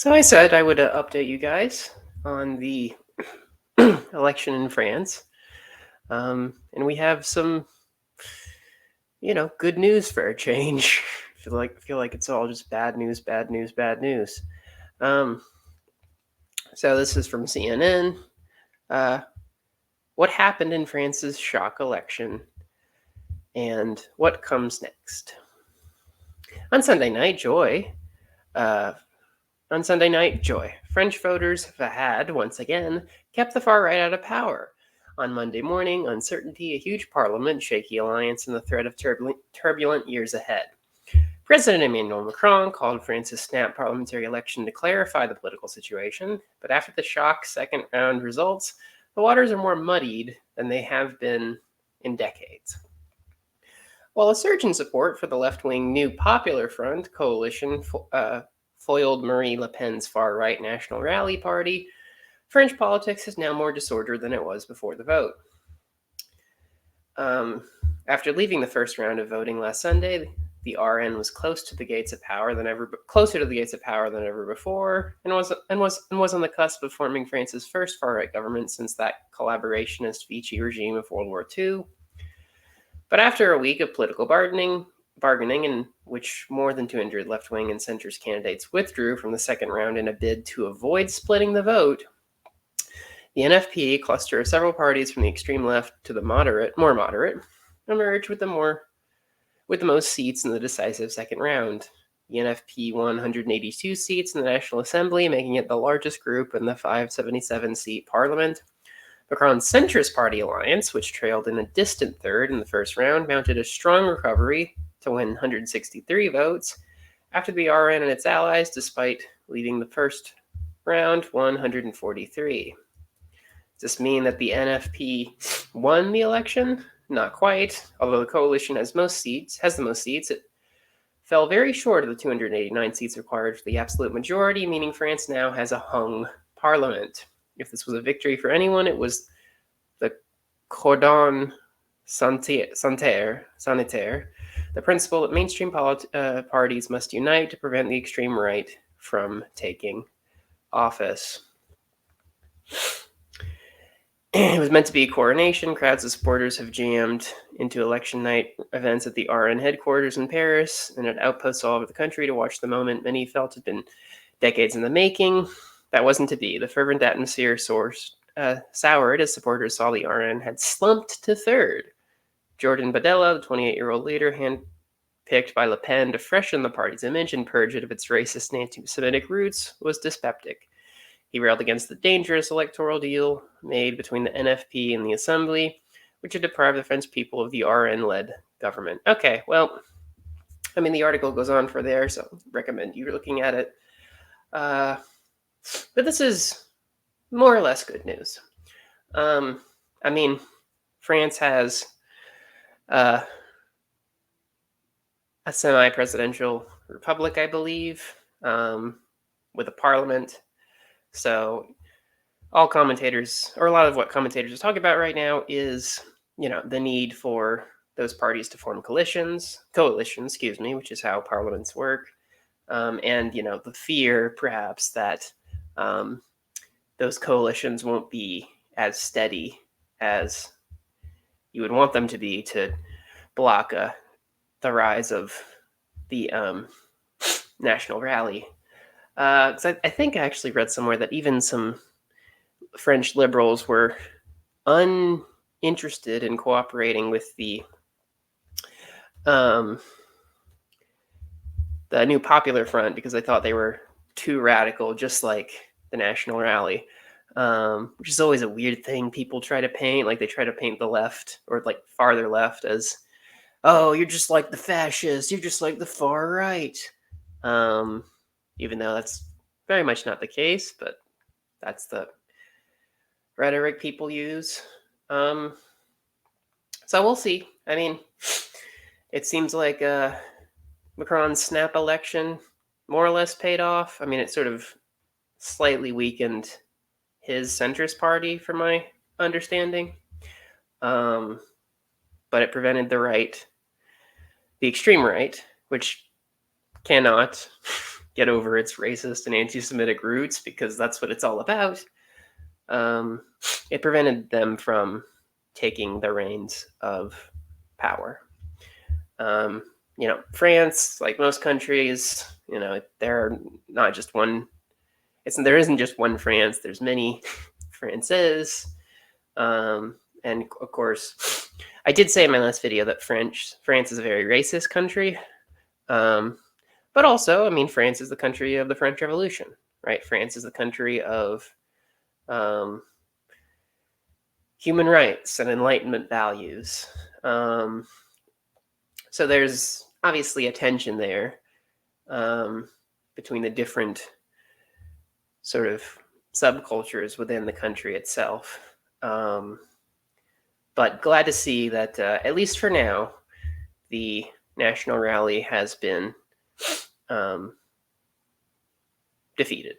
So I said I would update you guys on the election in France, and we have some, good news for a change. feel like it's all just bad news, bad news, bad news. Um, so this is from CNN. Uh, what happened in France's shock election, and what comes next? On Sunday night, joy. Uh, On Sunday night, joy. French voters had, once again, kept the far right out of power. On Monday morning, uncertainty, a huge parliament, shaky alliance, and the threat of turbulent years ahead. President Emmanuel Macron called France's snap parliamentary election to clarify the political situation, but after the shock second round results, the waters are more muddied than they have been in decades. While a surge in support for the left wing New Popular Front coalition foiled Marine Le Pen's far right National Rally Party, French politics is now more disordered than it was before the vote. After leaving the first round of voting last Sunday, the RN was closer to the gates of power than ever before, and was on the cusp of forming France's first far right government since that collaborationist Vichy regime of World War II. But after a week of political bargaining in which more than 200 left-wing and centrist candidates withdrew from the second round in a bid to avoid splitting the vote, the NFP, cluster of several parties from the extreme left to the more moderate, emerged with the most seats in the decisive second round. The NFP won 182 seats in the National Assembly, making it the largest group in the 577-seat parliament. Macron's centrist party alliance, which trailed in a distant third in the first round, mounted a strong recovery to win 163 votes after the RN and its allies, despite leading the first round, won 143. Does this mean that the NFP won the election? Not quite. Although the coalition has the most seats, it fell very short of the 289 seats required for the absolute majority, meaning France now has a hung parliament. If this was a victory for anyone, it was the cordon sanitaire, the principle that mainstream parties must unite to prevent the extreme right from taking office. It was meant to be a coronation. Crowds of supporters have jammed into election night events at the RN headquarters in Paris and at outposts all over the country to watch the moment many felt had been decades in the making. That wasn't to be. The fervent atmosphere soured as supporters saw the RN had slumped to third. Jordan Bardella, the 28-year-old leader, handpicked by Le Pen to freshen the party's image and purge it of its racist and anti-Semitic roots, was dyspeptic. He railed against the dangerous electoral deal made between the NFP and the Assembly, which had deprived the French people of the RN-led government. Okay, well, the article goes on for there, so recommend you looking at it. But this is more or less good news. France has a semi-presidential republic, I believe, with a parliament. So all commentators, or a lot of what commentators are talking about right now is, the need for those parties to form coalitions, which is how parliaments work. And, the fear perhaps that those coalitions won't be as steady as you would want them to be to block the rise of the National Rally. Because I think I actually read somewhere that even some French liberals were uninterested in cooperating with the New Popular Front because they thought they were too radical, just like the National Rally, which is always a weird thing people try to paint. Like they try to paint the left or like farther left as, oh, you're just like the fascists, you're just like the far right. Even though that's very much not the case, but that's the rhetoric people use. So we'll see. It seems like Macron's snap election more or less paid off. It sort of slightly weakened his centrist party, from my understanding. But it prevented the extreme right, which cannot get over its racist and anti-Semitic roots, because that's what it's all about. It prevented them from taking the reins of power. France, like most countries, there are not just one. There isn't just one France. There's many Frances, and of course, I did say in my last video that France is a very racist country. But also, I mean, France is the country of the French Revolution, right? France is the country of human rights and Enlightenment values. So there's obviously a tension there between the different sort of subcultures within the country itself. But glad to see that, at least for now, the National Rally has been defeated.